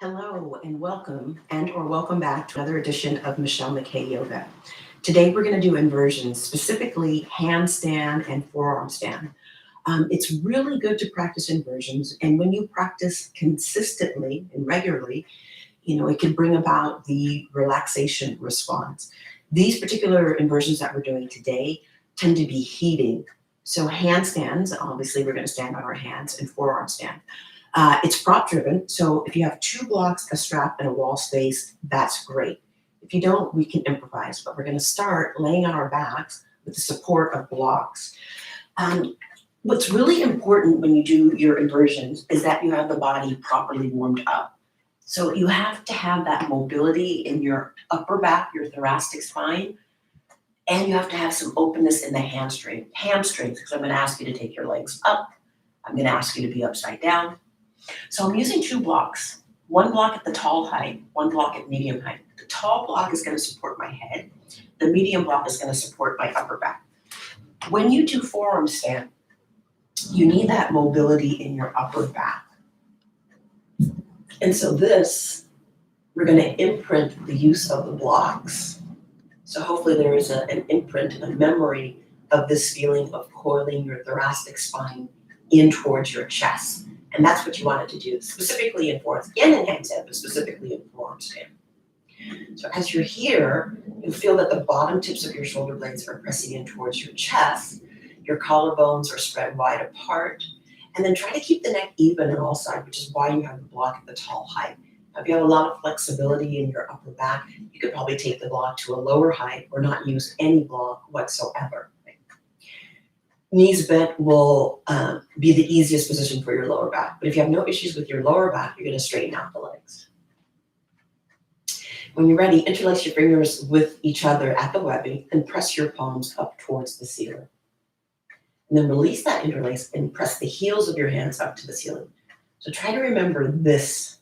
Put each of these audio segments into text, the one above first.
Hello and welcome back to another edition of Michelle McKay Yoga. Today we're going to do inversions, specifically handstand and forearm stand. It's really good to practice inversions, and when you practice consistently and regularly, it can bring about the relaxation response. These particular inversions that we're doing today tend to be heating. So handstands, obviously we're going to stand on our hands, and forearm stand. It's prop driven, so if you have two blocks, a strap, and a wall space, that's great. If you don't, we can improvise, but we're going to start laying on our backs with the support of blocks. What's really important when you do your inversions is that you have the body properly warmed up. So you have to have that mobility in your upper back, your thoracic spine, and you have to have some openness in the hamstrings, because I'm going to ask you to take your legs up. I'm going to ask you to be upside down. So I'm using two blocks, one block at the tall height, one block at medium height. The tall block is going to support my head. The medium block is going to support my upper back. When you do forearm stand, you need that mobility in your upper back. And so we're going to imprint the use of the blocks. So hopefully there is an imprint, a memory of this feeling of coiling your thoracic spine in towards your chest. And that's what you wanted to do, specifically in forearm and in handstand, but specifically in forearm stand. So as you're here, you feel that the bottom tips of your shoulder blades are pressing in towards your chest. Your collarbones are spread wide apart. And then try to keep the neck even on all sides, which is why you have the block at the tall height. Now, if you have a lot of flexibility in your upper back, you could probably take the block to a lower height or not use any block whatsoever. Knees bent will be the easiest position for your lower back. But if you have no issues with your lower back, you're going to straighten out the legs. When you're ready, interlace your fingers with each other at the webbing and press your palms up towards the ceiling. And then release that interlace and press the heels of your hands up to the ceiling. So try to remember this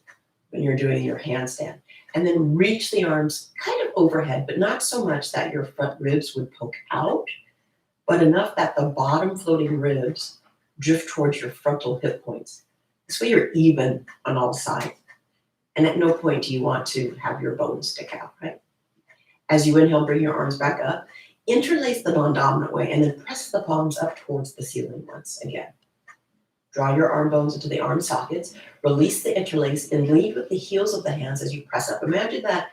when you're doing your handstand. And then reach the arms kind of overhead, but not so much that your front ribs would poke out, but enough that the bottom floating ribs drift towards your frontal hip points. This way you're even on all sides. And at no point do you want to have your bones stick out, right? As you inhale, bring your arms back up, interlace the non-dominant way, and then press the palms up towards the ceiling once again. Draw your arm bones into the arm sockets, release the interlace, and lead with the heels of the hands as you press up. Imagine that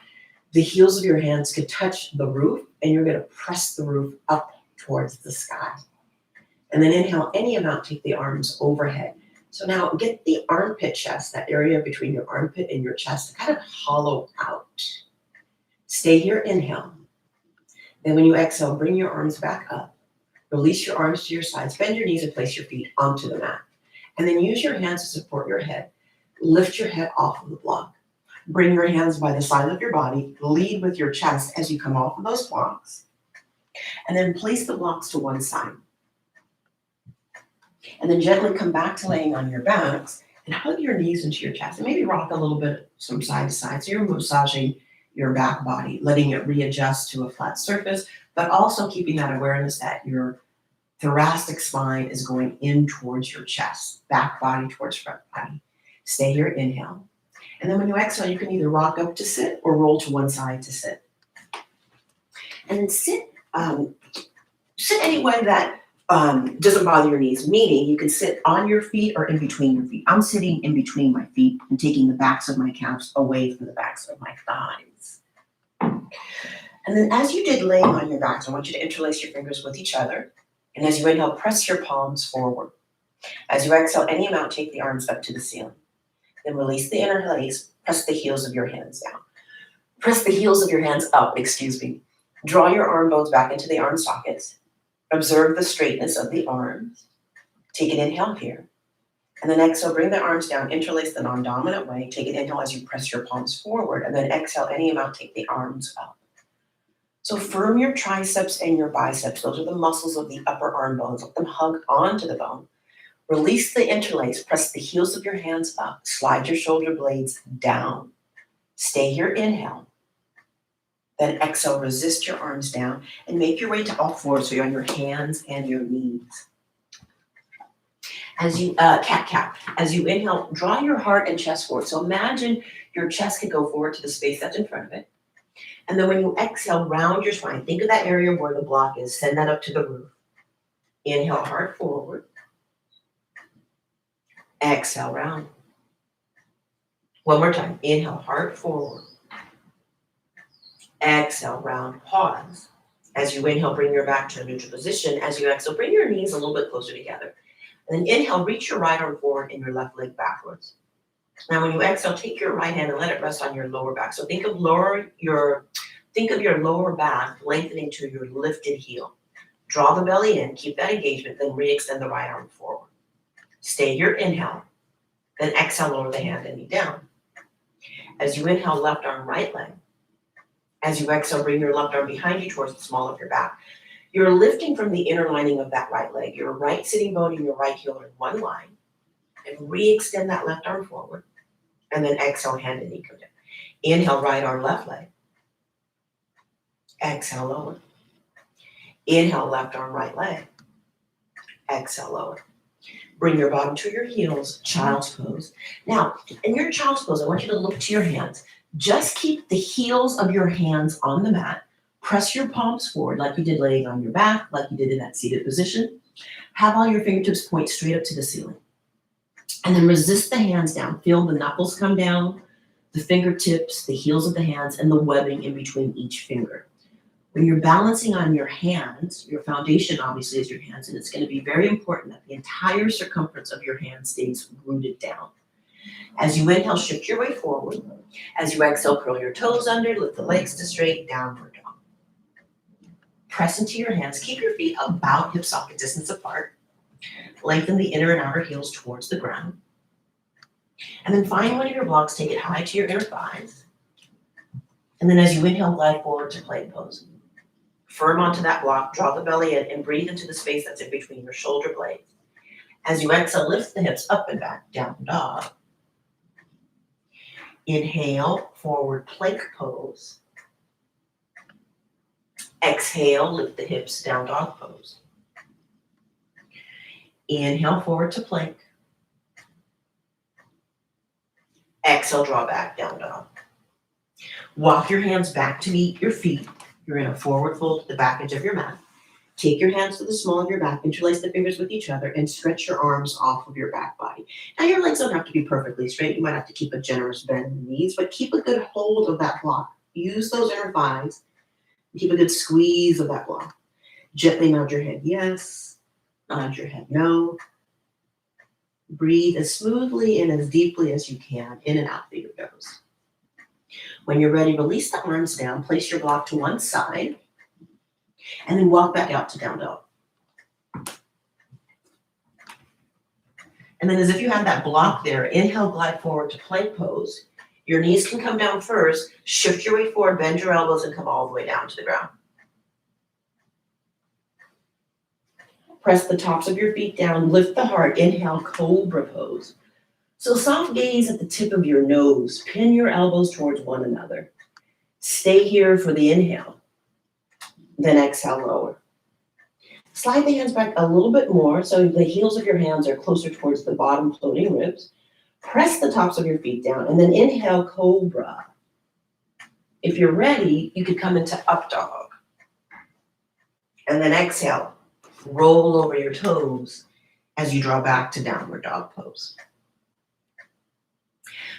the heels of your hands could touch the roof, and you're going to press the roof up towards the sky. And then inhale any amount, take the arms overhead. So now get the armpit chest, that area between your armpit and your chest, kind of hollow out. Stay here, inhale. Then when you exhale, bring your arms back up. Release your arms to your sides, bend your knees and place your feet onto the mat. And then use your hands to support your head. Lift your head off of the block. Bring your hands by the side of your body. Lead with your chest as you come off of those blocks. And then place the blocks to one side. And then gently come back to laying on your backs and hug your knees into your chest. And maybe rock a little bit from side to side. So you're massaging your back body, letting it readjust to a flat surface, but also keeping that awareness that your thoracic spine is going in towards your chest, back body towards front body. Stay here, inhale. And then when you exhale, you can either rock up to sit or roll to one side to sit. And then sit any way that doesn't bother your knees, meaning you can sit on your feet or in between your feet. I'm sitting in between my feet and taking the backs of my calves away from the backs of my thighs. And then as you did laying on your backs, I want you to interlace your fingers with each other. And as you inhale, press your palms forward. As you exhale any amount, take the arms up to the ceiling. Then release the interlace, press the heels of your hands down. Press the heels of your hands up, Draw your arm bones back into the arm sockets. Observe the straightness of the arms. Take an inhale here. And then exhale, bring the arms down, interlace the non-dominant way. Take an inhale as you press your palms forward. And then exhale any amount, take the arms up. So firm your triceps and your biceps. Those are the muscles of the upper arm bones. Let them hug onto the bone. Release the interlace. Press the heels of your hands up. Slide your shoulder blades down. Stay here, inhale. Then exhale, resist your arms down and make your way to all fours. So you're on your hands and your knees. As you, cat-cow. As you inhale, draw your heart and chest forward. So imagine your chest can go forward to the space that's in front of it. And then when you exhale, round your spine. Think of that area where the block is. Send that up to the roof. Inhale, heart forward. Exhale, round. One more time. Inhale, heart forward. Exhale, round, pause. As you inhale, bring your back to a neutral position. As you exhale, bring your knees a little bit closer together. And then inhale, reach your right arm forward and your left leg backwards. Now when you exhale, take your right hand and let it rest on your lower back. So think of your lower back lengthening to your lifted heel. Draw the belly in, keep that engagement, then re-extend the right arm forward. Stay your inhale, then exhale, lower the hand and knee down. As you inhale, left arm, right leg. As you exhale, bring your left arm behind you towards the small of your back. You're lifting from the inner lining of that right leg. Your right sitting bone and your right heel are in one line. And re-extend that left arm forward. And then exhale, hand and knee come down. Inhale, right arm, left leg. Exhale, lower. Inhale, left arm, right leg. Exhale, lower. Bring your bottom to your heels, child's pose. Now, in your child's pose, I want you to look to your hands. Just keep the heels of your hands on the mat. Press your palms forward like you did laying on your back, like you did in that seated position. Have all your fingertips point straight up to the ceiling. And then resist the hands down. Feel the knuckles come down, the fingertips, the heels of the hands, and the webbing in between each finger. When you're balancing on your hands, your foundation obviously is your hands, and it's going to be very important that the entire circumference of your hand stays rooted down. As you inhale, shift your way forward. As you exhale, curl your toes under, lift the legs to straight, downward dog. Press into your hands. Keep your feet about hip socket distance apart. Lengthen the inner and outer heels towards the ground. And then find one of your blocks, take it high to your inner thighs. And then as you inhale, glide forward to plank pose. Firm onto that block, draw the belly in, and breathe into the space that's in between your shoulder blades. As you exhale, lift the hips up and back, down dog. Inhale, forward plank pose. Exhale, lift the hips, down dog pose. Inhale, forward to plank. Exhale, draw back, down dog. Walk your hands back to meet your feet. You're in a forward fold to the back edge of your mat. Take your hands to the small of your back, interlace the fingers with each other, and stretch your arms off of your back body. Now your legs don't have to be perfectly straight. You might have to keep a generous bend in the knees, but keep a good hold of that block. Use those inner thighs. Keep a good squeeze of that block. Gently nod your head yes, nod your head no. Breathe as smoothly and as deeply as you can, in and out through your nose. When you're ready, release the arms down, place your block to one side, and then walk back out to down dog. And then as if you had that block there, inhale, glide forward to plank pose. Your knees can come down first, shift your way forward, bend your elbows, and come all the way down to the ground. Press the tops of your feet down, lift the heart, inhale, cobra pose. So soft gaze at the tip of your nose, pin your elbows towards one another. Stay here for the inhale, then exhale, lower. Slide the hands back a little bit more so the heels of your hands are closer towards the bottom floating ribs. Press the tops of your feet down and then inhale, cobra. If you're ready, you could come into up dog. And then exhale, roll over your toes as you draw back to downward dog pose.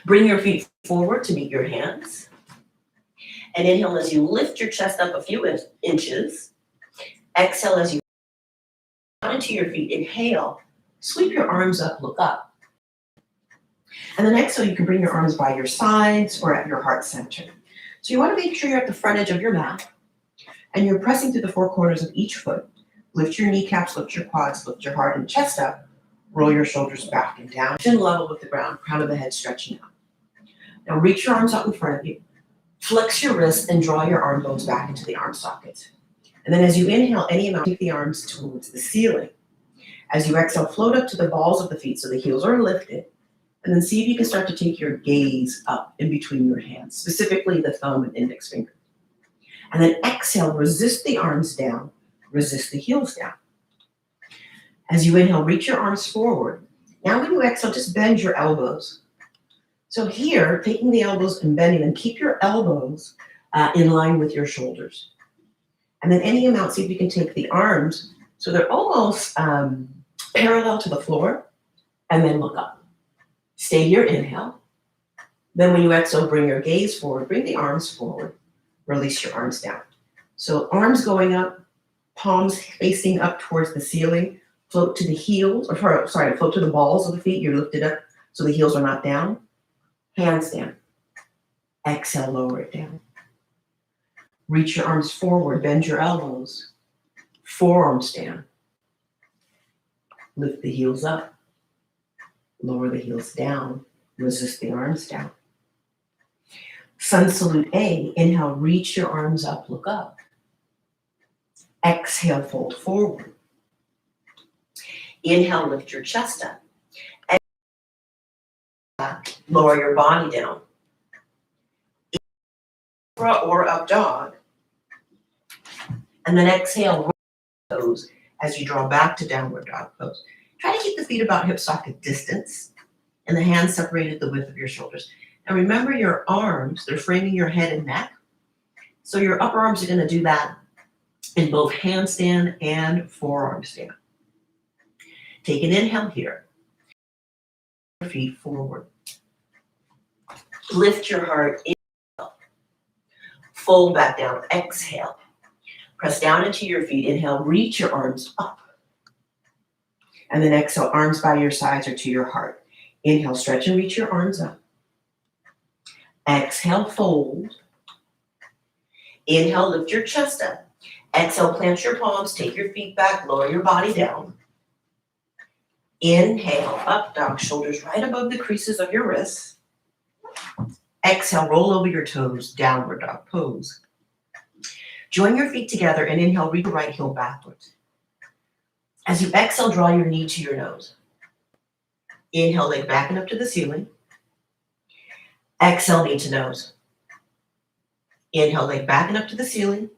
Bring your feet forward to meet your hands. And inhale as you lift your chest up a few inches. Exhale as you come into your feet. Inhale, sweep your arms up, look up. And then exhale, you can bring your arms by your sides or at your heart center. So you want to make sure you're at the front edge of your mat and you're pressing through the four corners of each foot. Lift your kneecaps, lift your quads, lift your heart and chest up. Roll your shoulders back and down. Chin level with the ground, crown of the head stretching out. Now reach your arms out in front of you. Flex your wrists and draw your arm bones back into the arm sockets. And then as you inhale any amount, take the arms towards the ceiling. As you exhale, float up to the balls of the feet so the heels are lifted. And then see if you can start to take your gaze up in between your hands, specifically the thumb and index finger. And then exhale, resist the arms down, resist the heels down. As you inhale, reach your arms forward. Now when you exhale, just bend your elbows. So here, taking the elbows and bending them, keep your elbows in line with your shoulders. And then any amount, see if you can take the arms so they're almost parallel to the floor, and then look up. Stay here, inhale. Then when you exhale, bring your gaze forward, bring the arms forward, release your arms down. So arms going up, palms facing up towards the ceiling, float to the heels, float to the balls of the feet, you're lifted up so the heels are not down. Handstand. Exhale, lower it down. Reach your arms forward, bend your elbows. Forearm stand. Lift the heels up. Lower the heels down. Resist the arms down. Sun salute A. Inhale, reach your arms up, look up. Exhale, fold forward. Inhale, lift your chest up. Exhale, lower your body down. Or up dog. And then exhale, roll your toes as you draw back to downward dog pose. Try to keep the feet about hip socket distance and the hands separated the width of your shoulders. And remember your arms, they're framing your head and neck. So your upper arms are going to do that in both handstand and forearm stand. Take an inhale here. Feet forward. Lift your heart. Inhale. Fold back down. Exhale. Press down into your feet. Inhale. Reach your arms up. And then exhale. Arms by your sides or to your heart. Inhale. Stretch and reach your arms up. Exhale. Fold. Inhale. Lift your chest up. Exhale. Plant your palms. Take your feet back. Lower your body down. Inhale, up dog, shoulders right above the creases of your wrists. Exhale, roll over your toes, downward dog pose. Join your feet together and inhale, reach your right heel backwards. As you exhale, draw your knee to your nose. Inhale, leg back and up to the ceiling. Exhale, knee to nose. Inhale, leg back and up to the ceiling.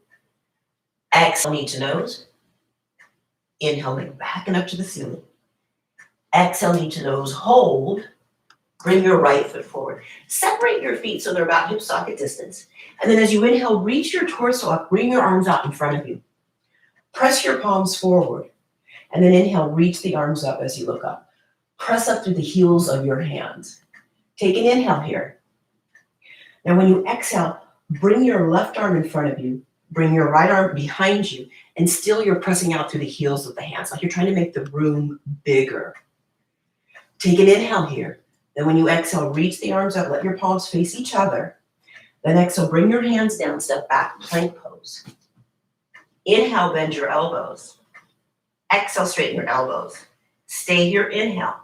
Exhale, knee to nose. Inhale, leg back and up to the ceiling. Exhale, knee to nose, hold. Bring your right foot forward. Separate your feet so they're about hip socket distance. And then as you inhale, reach your torso up, bring your arms out in front of you. Press your palms forward. And then inhale, reach the arms up as you look up. Press up through the heels of your hands. Take an inhale here. Now when you exhale, bring your left arm in front of you. Bring your right arm behind you. And still you're pressing out through the heels of the hands, like you're trying to make the room bigger. Take an inhale here. Then when you exhale, reach the arms up, let your palms face each other. Then exhale, bring your hands down, step back, plank pose. Inhale, bend your elbows. Exhale, straighten your elbows. Stay here, inhale.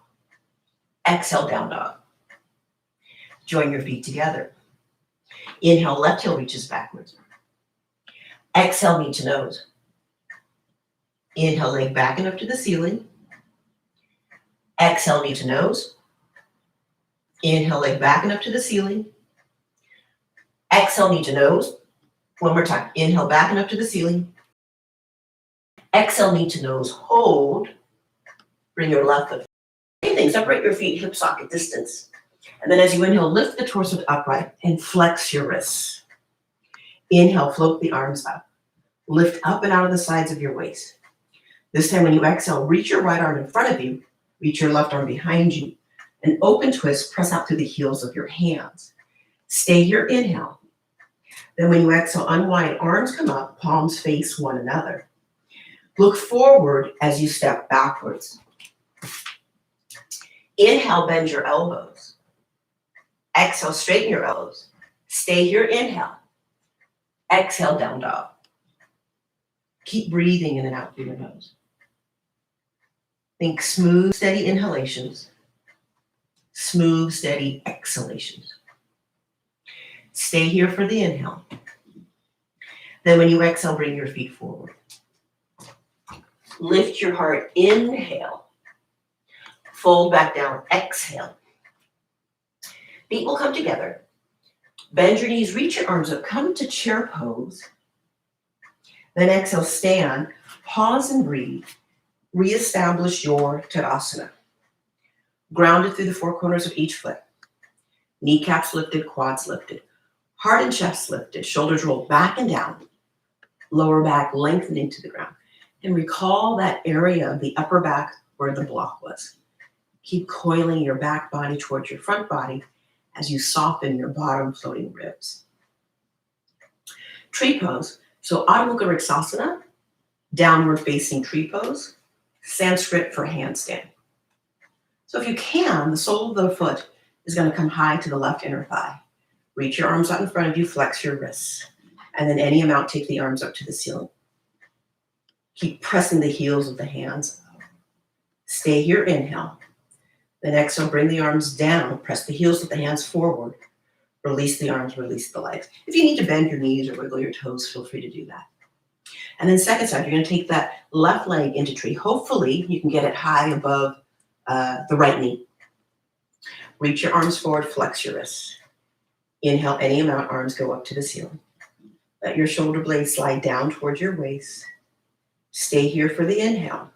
Exhale, down dog. Join your feet together. Inhale, left heel reaches backwards. Exhale, knee to nose. Inhale, leg back and up to the ceiling. Exhale, knee to nose. Inhale, leg back and up to the ceiling. Exhale, knee to nose. One more time. Inhale, back and up to the ceiling. Exhale, knee to nose. Hold. Bring your left foot. Same thing. Separate your feet, hip socket distance. And then as you inhale, lift the torso upright and flex your wrists. Inhale, float the arms up. Lift up and out of the sides of your waist. This time when you exhale, reach your right arm in front of you. Reach your left arm behind you. An open twist, press out through the heels of your hands. Stay here, inhale. Then when you exhale, unwind, arms come up, palms face one another. Look forward as you step backwards. Inhale, bend your elbows. Exhale, straighten your elbows. Stay here, inhale. Exhale, down dog. Keep breathing in and out through your nose. Think smooth, steady inhalations. Smooth, steady exhalations. Stay here for the inhale. Then when you exhale, bring your feet forward. Lift your heart, inhale. Fold back down, exhale. Feet will come together. Bend your knees, reach your arms up, come to chair pose. Then exhale, stand, pause and breathe. Reestablish your Tadasana. Grounded through the four corners of each foot. Kneecaps lifted, quads lifted. Heart and chest lifted, shoulders rolled back and down. Lower back lengthening to the ground. And recall that area of the upper back where the block was. Keep coiling your back body towards your front body as you soften your bottom floating ribs. Tree pose. So Adho Mukha Vrksasana, downward facing tree pose, Sanskrit for handstand. So if you can, the sole of the foot is going to come high to the left inner thigh. Reach your arms out in front of you, flex your wrists. And then any amount, take the arms up to the ceiling. Keep pressing the heels of the hands up. Stay here, inhale. Then exhale, bring the arms down, press the heels of the hands forward. Release the arms, release the legs. If you need to bend your knees or wiggle your toes, feel free to do that. And then second side, you're going to take that left leg into tree. Hopefully, you can get it high above the right knee. Reach your arms forward, flex your wrists. Inhale, any amount, arms go up to the ceiling. Let your shoulder blades slide down towards your waist. Stay here for the inhale.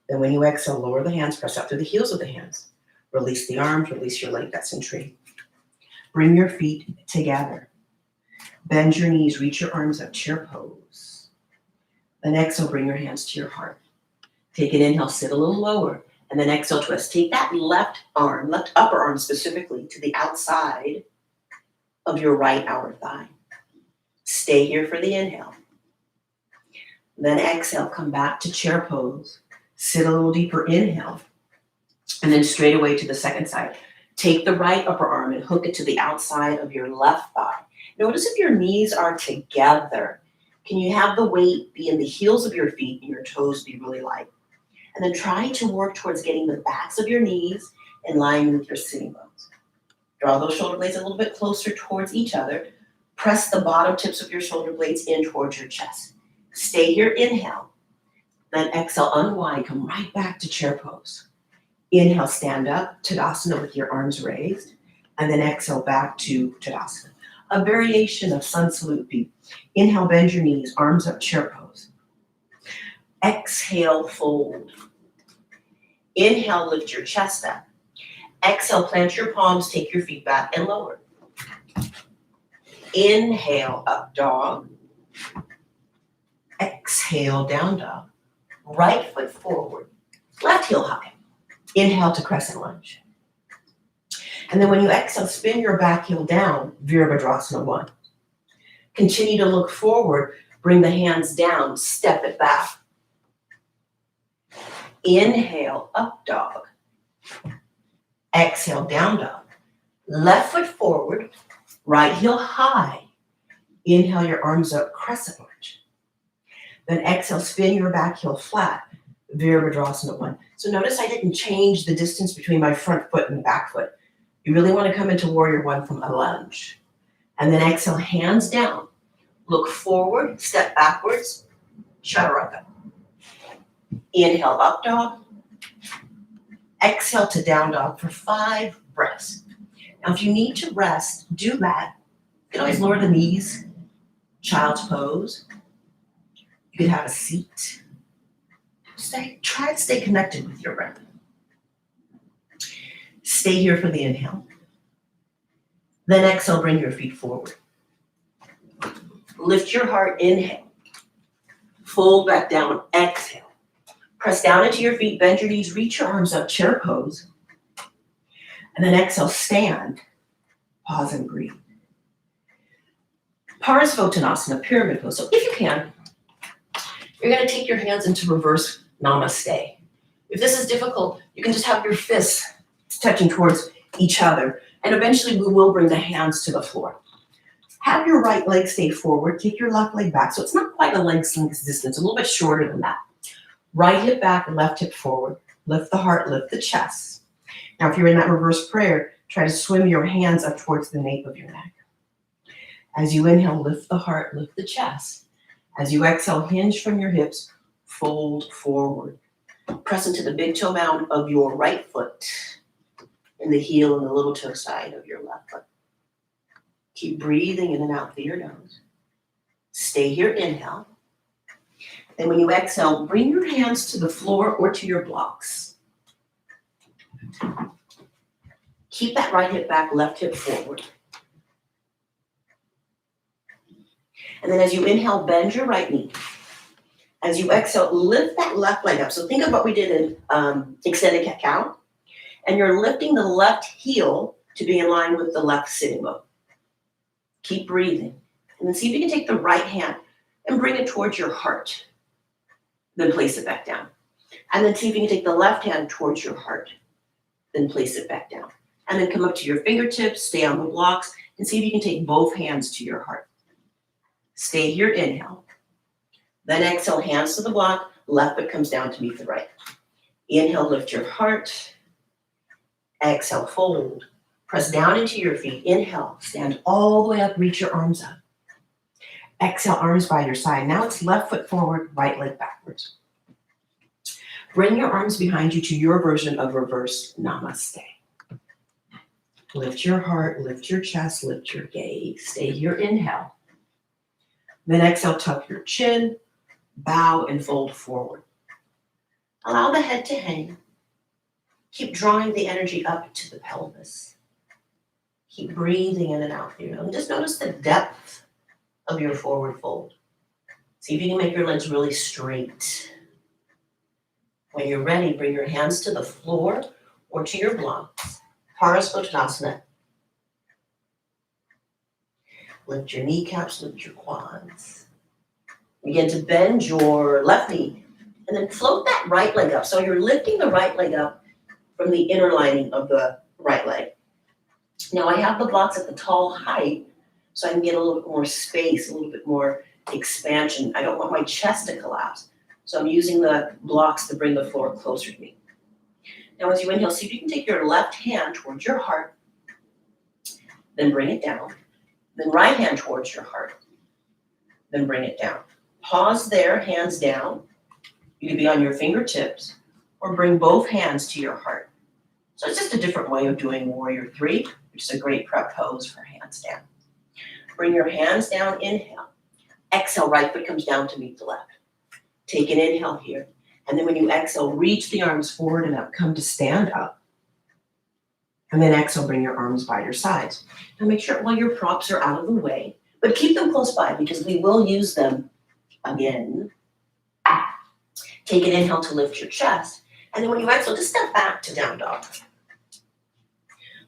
Then when you exhale, lower the hands, press up to the heels of the hands. Release the arms, release your leg, that's in tree. Bring your feet together. Bend your knees, reach your arms up, chair pose. Then exhale, bring your hands to your heart. Take an inhale, sit a little lower, and then exhale, twist. Take that left arm, left upper arm specifically, to the outside of your right outer thigh. Stay here for the inhale. Then exhale, come back to chair pose. Sit a little deeper, inhale. And then straight away to the second side. Take the right upper arm and hook it to the outside of your left thigh. Notice if your knees are together. Can you have the weight be in the heels of your feet and your toes be really light? And then try to work towards getting the backs of your knees in line with your sitting bones. Draw those shoulder blades a little bit closer towards each other. Press the bottom tips of your shoulder blades in towards your chest. Stay here, inhale. Then exhale, unwind, come right back to chair pose. Inhale, stand up, Tadasana with your arms raised. And then exhale back to Tadasana. A variation of sun salute B. Inhale, bend your knees, arms up, chair pose. Exhale, fold. Inhale, lift your chest up. Exhale, plant your palms, take your feet back and lower. Inhale, up dog. Exhale, down dog. Right foot forward, left heel high. Inhale to crescent lunge. And then when you exhale, spin your back heel down, Virabhadrasana 1. Continue to look forward, bring the hands down, step it back. Inhale, up dog. Exhale, down dog. Left foot forward, right heel high. Inhale your arms up, crescent lunge. Then exhale, spin your back heel flat, Virabhadrasana 1. So notice I didn't change the distance between my front foot and back foot. You really want to come into Warrior 1 from a lunge. And then exhale, hands down. Look forward, step backwards, Chaturanga. Inhale, up dog. Exhale to down dog for 5 breaths. Now, if you need to rest, do that. You can always lower the knees, child's pose. You could have a seat. Try to stay connected with your breath. Stay here for the inhale. Then exhale, bring your feet forward. Lift your heart, inhale. Fold back down, exhale. Press down into your feet, bend your knees, reach your arms up, chair pose. And then exhale, stand, pause and breathe. Parasvottanasana, pyramid pose. So if you can, you're going to take your hands into reverse namaste. If this is difficult, you can just have your fists touching towards each other. And eventually we will bring the hands to the floor. Have your right leg stay forward. Take your left leg back. So it's not quite a leg's length distance, a little bit shorter than that. Right hip back, left hip forward. Lift the heart, lift the chest. Now, if you're in that reverse prayer, try to swim your hands up towards the nape of your neck. As you inhale, lift the heart, lift the chest. As you exhale, hinge from your hips, fold forward. Press into the big toe mound of your right foot and the heel and the little toe side of your left foot. Keep breathing in and out through your nose. Stay here, inhale. Then when you exhale, bring your hands to the floor or to your blocks. Keep that right hip back, left hip forward. And then as you inhale, bend your right knee. As you exhale, lift that left leg up. So think of what we did in extended cat cow. And you're lifting the left heel to be in line with the left sitting bone. Keep breathing. And then see if you can take the right hand and bring it towards your heart. Then place it back down. And then see if you can take the left hand towards your heart. Then place it back down. And then come up to your fingertips, stay on the blocks, and see if you can take both hands to your heart. Stay here, inhale. Then exhale, hands to the block, left foot comes down to meet the right. Inhale, lift your heart. Exhale, fold. Press down into your feet. Inhale, stand all the way up, reach your arms up. Exhale, arms by your side. Now it's left foot forward, right leg backwards. Bring your arms behind you to your version of reverse namaste. Lift your heart, lift your chest, lift your gaze. Stay here, inhale. Then exhale, tuck your chin, bow and fold forward. Allow the head to hang. Keep drawing the energy up to the pelvis. Keep breathing in and out through your nose. Just notice the depth of your forward fold. See if you can make your legs really straight. When you're ready, bring your hands to the floor or to your blocks. Parasvatanasana. Lift your kneecaps, lift your quads. Begin to bend your left knee and then float that right leg up. So you're lifting the right leg up from the inner lining of the right leg. Now I have the blocks at the tall height so I can get a little bit more space, a little bit more expansion. I don't want my chest to collapse. So I'm using the blocks to bring the floor closer to me. Now as you inhale, see if you can take your left hand towards your heart, then bring it down. Then right hand towards your heart, then bring it down. Pause there, hands down. You can be on your fingertips or bring both hands to your heart. So it's just a different way of doing Warrior 3, which is a great prep pose for handstand. Bring your hands down, inhale. Exhale, right foot comes down to meet the left. Take an inhale here. And then when you exhale, reach the arms forward and up, come to stand up. And then exhale, bring your arms by your sides. Now make sure all your props are out of the way, but keep them close by because we will use them again. Take an inhale to lift your chest. And then when you exhale, just step back to down dog.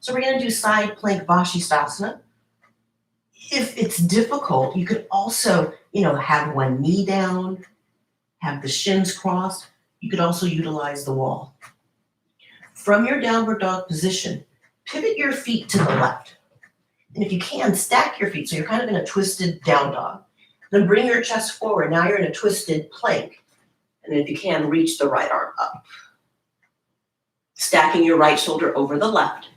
So we're gonna do side plank Vashisthasana. If it's difficult, you could also, have one knee down, have the shins crossed. You could also utilize the wall. From your downward dog position, pivot your feet to the left. And if you can, stack your feet so you're kind of in a twisted down dog. Then bring your chest forward. Now you're in a twisted plank. And if you can, reach the right arm up. Stacking your right shoulder over the left.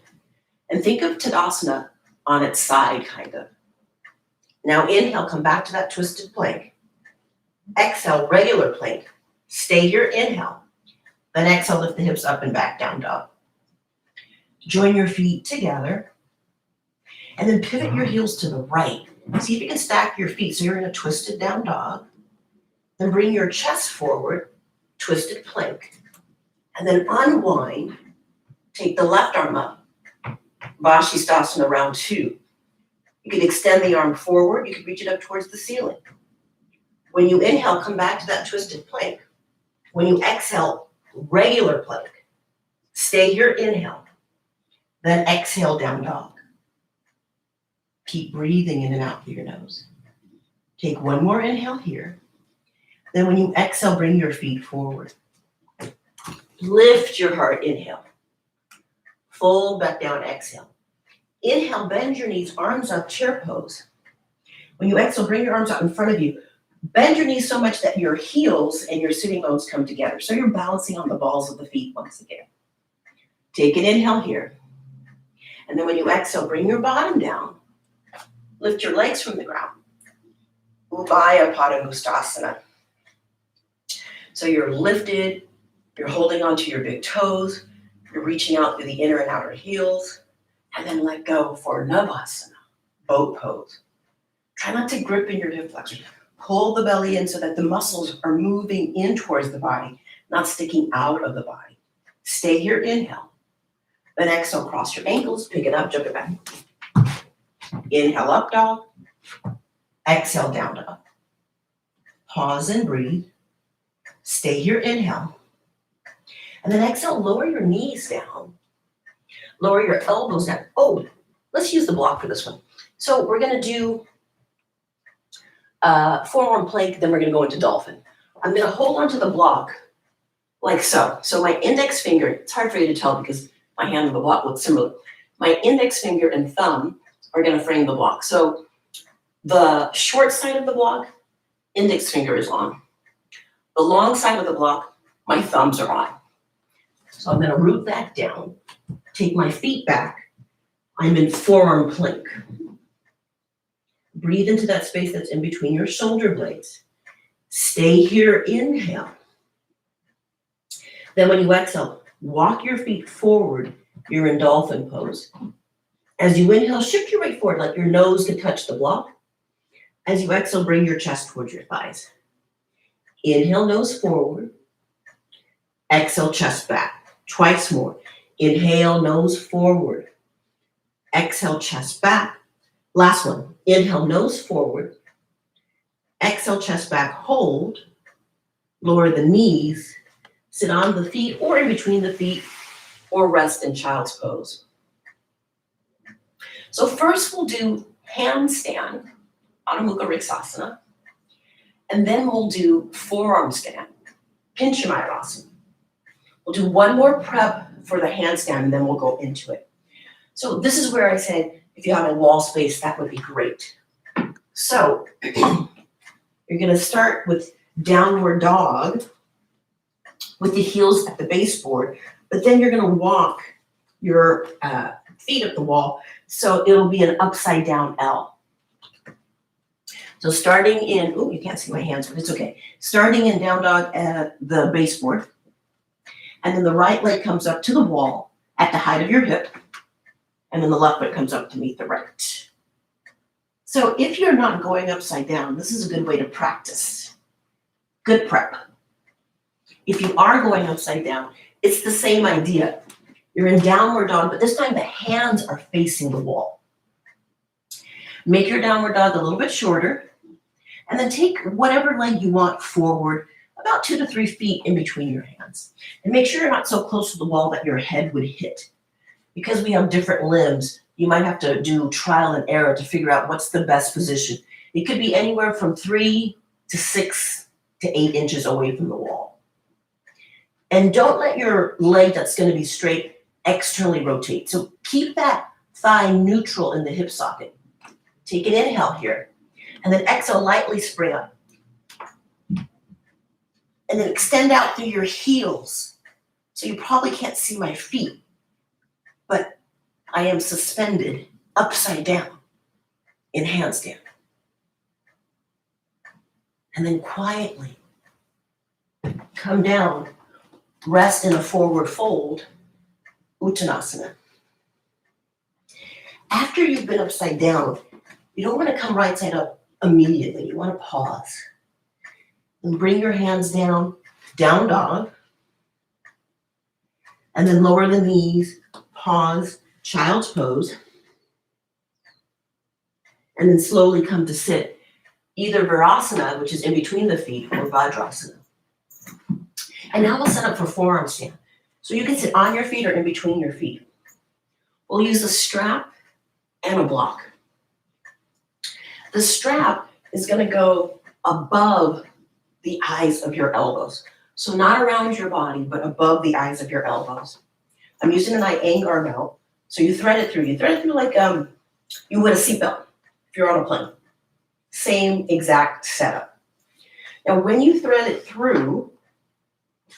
And think of Tadasana on its side, kind of. Now inhale, come back to that twisted plank. Exhale, regular plank. Stay here, inhale. Then exhale, lift the hips up and back, down dog. Join your feet together. And then pivot your heels to the right. See if you can stack your feet so you're in a twisted down dog. Then bring your chest forward, twisted plank. And then unwind. Take the left arm up. Vashisthasana round 2. You can extend the arm forward. You can reach it up towards the ceiling. When you inhale, come back to that twisted plank. When you exhale, regular plank. Stay here, inhale. Then exhale, down dog. Keep breathing in and out through your nose. Take one more inhale here. Then when you exhale, bring your feet forward. Lift your heart, inhale. Fold back down, exhale. Inhale, bend your knees, arms up, chair pose. When you exhale, bring your arms out in front of you. Bend your knees so much that your heels and your sitting bones come together. So you're balancing on the balls of the feet once again. Take an inhale here. And then when you exhale, bring your bottom down. Lift your legs from the ground. Ubaya Padangusthasana. So you're lifted, you're holding onto your big toes, you're reaching out through the inner and outer heels, and then let go for Navasana, boat pose. Try not to grip in your hip flexors. Pull the belly in so that the muscles are moving in towards the body, not sticking out of the body. Stay here, inhale. Then exhale, cross your ankles, pick it up, jump it back. Inhale, up dog. Exhale, down dog. Pause and breathe. Stay here, inhale. And then exhale, lower your knees down. Lower your elbows down. Oh, let's use the block for this one. So we're gonna do forearm plank, then we're gonna go into dolphin. I'm gonna hold onto the block like so. So my index finger, it's hard for you to tell because my hand on the block looks similar. My index finger and thumb are gonna frame the block. So the short side of the block, index finger is on. The long side of the block, my thumbs are on. So I'm gonna root that down, take my feet back. I'm in forearm plank. Breathe into that space that's in between your shoulder blades. Stay here, inhale. Then when you exhale, walk your feet forward. You're in dolphin pose. As you inhale, shift your weight forward, like your nose can touch the block. As you exhale, bring your chest towards your thighs. Inhale, nose forward. Exhale, chest back. Twice more. Inhale, nose forward. Exhale, chest back. Last one. Inhale, nose forward. Exhale, chest back. Hold. Lower the knees. Sit on the feet or in between the feet or rest in child's pose. So first we'll do handstand, Adho Mukha Vriksasana. And then we'll do forearm stand, Pincha Mayurasana. We'll do one more prep for the handstand and then we'll go into it. So this is where I said, if you have a wall space, that would be great. So you're gonna start with downward dog with the heels at the baseboard, but then you're gonna walk your feet up the wall, so it'll be an upside down L. So starting in, oh, you can't see my hands, but it's okay. Starting in down dog at the baseboard, and then the right leg comes up to the wall at the height of your hip, and then the left foot comes up to meet the right. So if you're not going upside down, this is a good way to practice. Good prep. If you are going upside down, it's the same idea. You're in downward dog, but this time the hands are facing the wall. Make your downward dog a little bit shorter, and then take whatever leg you want forward, about 2 to 3 feet in between your hands. And make sure you're not so close to the wall that your head would hit. Because we have different limbs, you might have to do trial and error to figure out what's the best position. It could be anywhere from 3 to 6 to 8 inches away from the wall. And don't let your leg that's going to be straight externally rotate. So keep that thigh neutral in the hip socket. Take an inhale here. And then exhale, lightly spring up. And then extend out through your heels. So you probably can't see my feet, but I am suspended upside down in handstand. And then quietly come down, rest in a forward fold, Uttanasana. After you've been upside down, you don't want to come right side up immediately. You want to pause. And bring your hands down, down dog. And then lower the knees, pause, child's pose. And then slowly come to sit. Either Virasana, which is in between the feet, or Vajrasana. And now we'll set up for forearm stand. So you can sit on your feet or in between your feet. We'll use a strap and a block. The strap is going to go above the eyes of your elbows. So not around your body, but above the eyes of your elbows. I'm using an Iyengar belt. So you thread it through. You thread it through like you would a seatbelt if you're on a plane. Same exact setup. Now when you thread it through,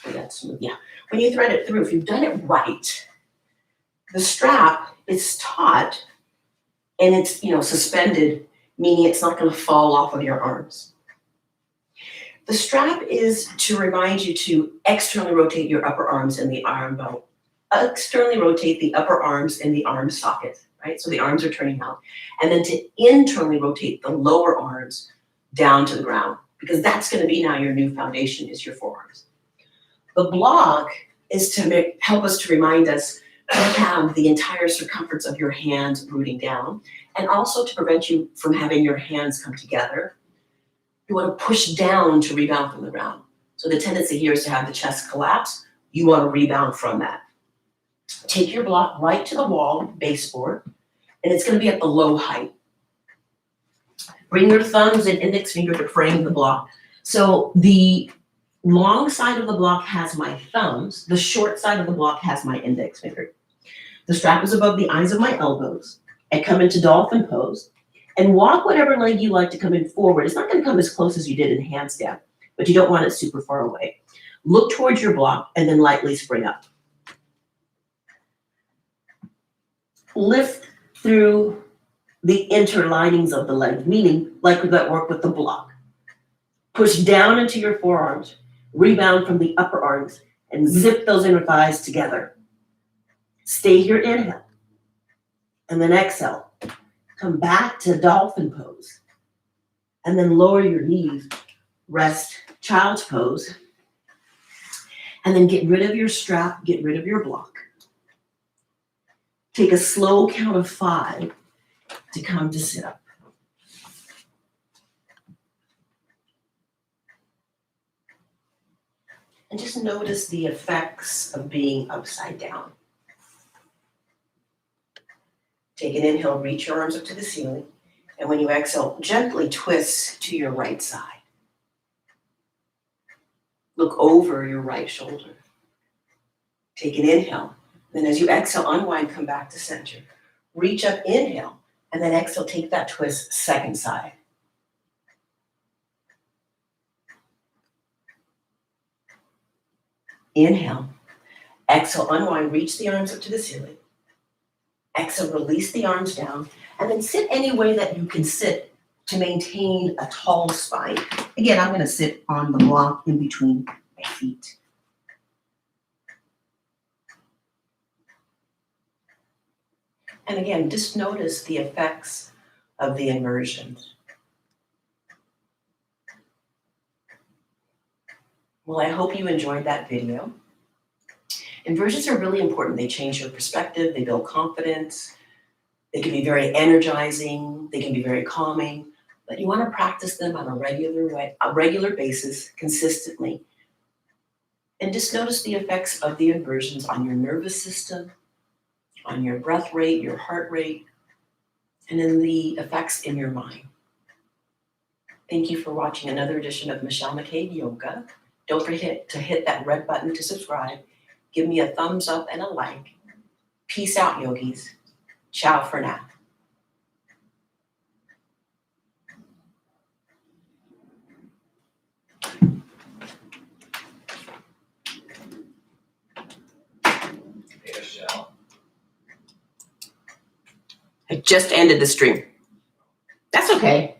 that's smooth, yeah. When you thread it through, if you've done it right, the strap is taut and it's suspended, meaning it's not going to fall off of your arms. The strap is to remind you to externally rotate your upper arms and the arm belt. Externally rotate the upper arms and the arm socket, right? So the arms are turning out. And then to internally rotate the lower arms down to the ground, because that's going to be now your new foundation is your forearms. The block is to help us to remind us have the entire circumference of your hands rooting down. And also to prevent you from having your hands come together, you want to push down to rebound from the ground. So the tendency here is to have the chest collapse. You want to rebound from that. Take your block right to the wall, baseboard, and it's going to be at the low height. Bring your thumbs and index finger to frame the block. So the long side of the block has my thumbs. The short side of the block has my index finger. The strap is above the eyes of my elbows. I come into dolphin pose and walk whatever leg you like to come in forward. It's not going to come as close as you did in handstand, but you don't want it super far away. Look towards your block and then lightly spring up. Lift through the interlinings of the leg, meaning like that work with the block. Push down into your forearms, rebound from the upper arms, and zip those inner thighs together. Stay here, inhale, and then exhale. Come back to dolphin pose, and then lower your knees, rest child's pose, and then get rid of your strap, get rid of your block. Take a slow count of 5 to come to sit up. And just notice the effects of being upside down. Take an inhale, reach your arms up to the ceiling. And when you exhale, gently twist to your right side. Look over your right shoulder. Take an inhale. Then as you exhale, unwind, come back to center. Reach up, inhale, and then exhale, take that twist, second side. Inhale. Exhale, unwind, reach the arms up to the ceiling. Exhale, release the arms down, and then sit any way that you can sit to maintain a tall spine. Again, I'm going to sit on the block in between my feet. And again, just notice the effects of the inversions. Well, I hope you enjoyed that video. Inversions are really important. They change your perspective, they build confidence, they can be very energizing, they can be very calming, but you want to practice them on a regular basis, consistently. And just notice the effects of the inversions on your nervous system, on your breath rate, your heart rate, and then the effects in your mind. Thank you for watching another edition of Michelle McKay Yoga. Don't forget to hit that red button to subscribe. Give me a thumbs up and a like. Peace out, yogis. Ciao for now. I just ended the stream. That's okay.